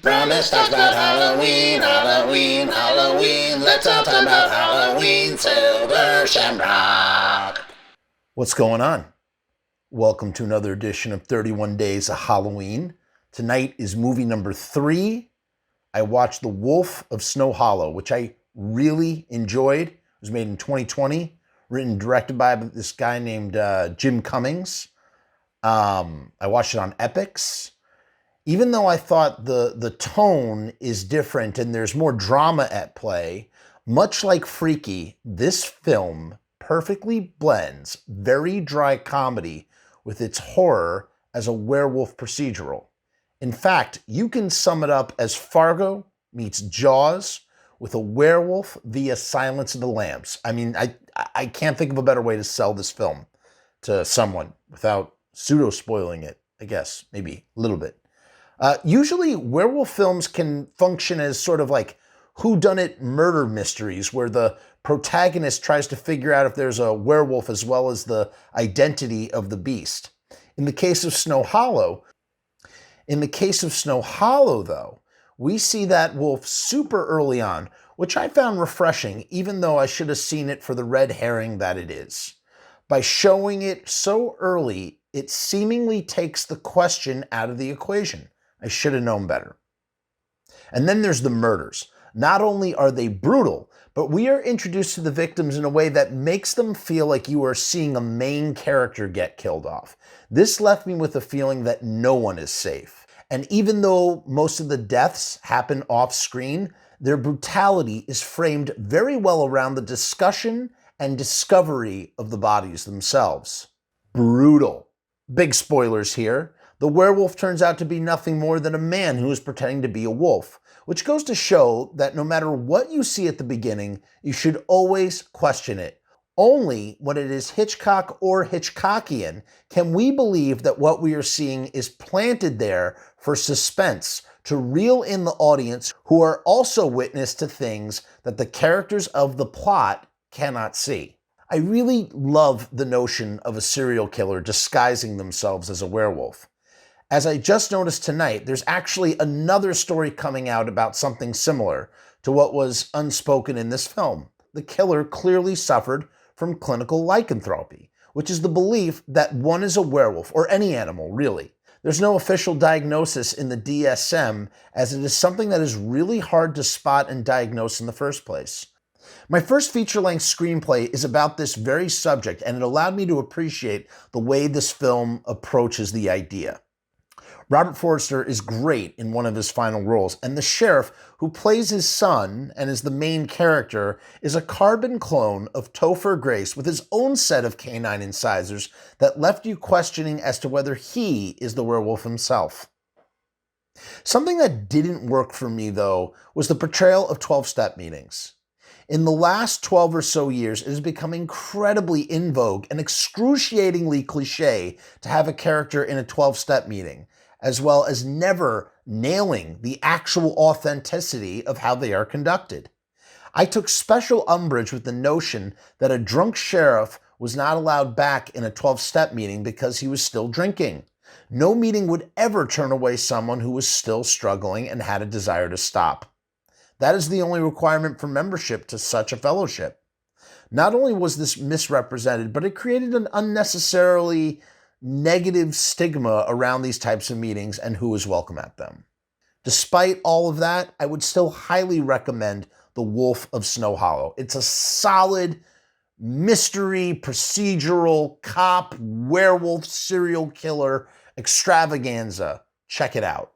Frumess talks about Halloween, Halloween, Halloween. Let's all talk about Halloween, Silver Shamrock. What's going on? Welcome to another edition of 31 Days of Halloween. Tonight is movie number 3. I watched The Wolf of Snow Hollow, which I really enjoyed. It was made in 2020, written and directed by this guy named Jim Cummings. I watched it on Epix. Even though I thought the tone is different and there's more drama at play, much like Freaky, this film perfectly blends very dry comedy with its horror as a werewolf procedural. In fact, you can sum it up as Fargo meets Jaws with a werewolf via Silence of the Lambs. I mean, I can't think of a better way to sell this film to someone without pseudo-spoiling it, I guess, maybe a little bit. Usually, werewolf films can function as sort of like whodunit murder mysteries where the protagonist tries to figure out if there's a werewolf as well as the identity of the beast. In the case of Snow Hollow, though, we see that wolf super early on, which I found refreshing, even though I should have seen it for the red herring that it is. By showing it so early, it seemingly takes the question out of the equation. I should have known better. And then there's the murders. Not only are they brutal, but we are introduced to the victims in a way that makes them feel like you are seeing a main character get killed off. This left me with a feeling that no one is safe. And even though most of the deaths happen off screen, their brutality is framed very well around the discussion and discovery of the bodies themselves. Brutal. Big spoilers here. The werewolf turns out to be nothing more than a man who is pretending to be a wolf, which goes to show that no matter what you see at the beginning, you should always question it. Only when it is Hitchcock or Hitchcockian can we believe that what we are seeing is planted there for suspense, to reel in the audience who are also witness to things that the characters of the plot cannot see. I really love the notion of a serial killer disguising themselves as a werewolf. As I just noticed tonight, there's actually another story coming out about something similar to what was unspoken in this film. The killer clearly suffered from clinical lycanthropy, which is the belief that one is a werewolf, or any animal, really. There's no official diagnosis in the DSM, as it is something that is really hard to spot and diagnose in the first place. My first feature-length screenplay is about this very subject, and it allowed me to appreciate the way this film approaches the idea. Robert Forster is great in one of his final roles, and the sheriff who plays his son and is the main character is a carbon clone of Topher Grace with his own set of canine incisors that left you questioning as to whether he is the werewolf himself. Something that didn't work for me, though, was the portrayal of 12-step meetings. In the last 12 or so years, it has become incredibly in vogue and excruciatingly cliche to have a character in a 12-step meeting, as well as never nailing the actual authenticity of how they are conducted. I took special umbrage with the notion that a drunk sheriff was not allowed back in a 12-step meeting because he was still drinking. No meeting would ever turn away someone who was still struggling and had a desire to stop. That is the only requirement for membership to such a fellowship. Not only was this misrepresented, but it created an unnecessarily negative stigma around these types of meetings and who is welcome at them. Despite all of that, I would still highly recommend The Wolf of Snow Hollow. It's a solid mystery, procedural, cop, werewolf, serial killer extravaganza. Check it out.